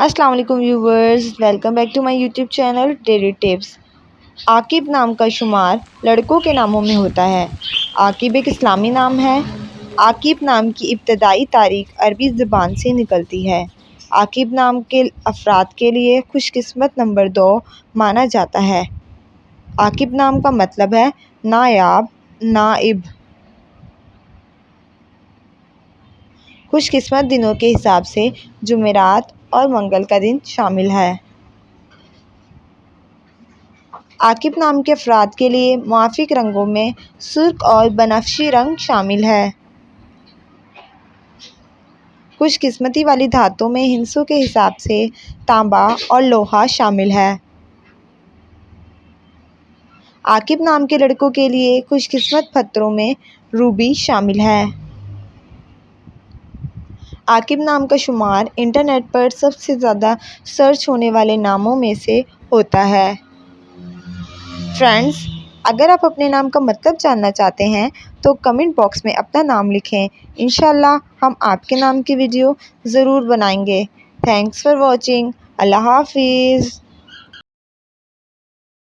السلام علیکم viewers, welcome back to my YouTube channel daily tips. Aqib نام کا شمار لڑکوں کے ناموں میں ہوتا ہے۔ عاقب ایک اسلامی نام ہے۔ عاقب نام کی ابتدائی تاریخ عربی زبان سے نکلتی ہے۔ عاقب نام کے افراد کے لیے خوش قسمت نمبر 2 مانا جاتا ہے۔ عاقب نام کا مطلب ہے نایاب، نائب۔ خوش قسمت دنوں کے حساب سے جمعرات اور منگل کا دن شامل ہے۔ عاقب نام کے افراد کے لیے موافق رنگوں میں سرخ اور بنفشی رنگ شامل ہے۔ خوش قسمتی والی دھاتوں میں ہندسوں کے حساب سے تانبا اور لوہا شامل ہے۔ عاقب نام کے لڑکوں کے لیے خوش قسمت پتھروں میں روبی شامل ہے۔ عاقب نام کا شمار انٹرنیٹ پر سب سے زیادہ سرچ ہونے والے ناموں میں سے ہوتا ہے۔ فرینڈز، اگر آپ اپنے نام کا مطلب جاننا چاہتے ہیں تو کمنٹ باکس میں اپنا نام لکھیں۔ انشاءاللہ ہم آپ کے نام کی ویڈیو ضرور بنائیں گے۔ Thanks for watching. اللہ حافظ۔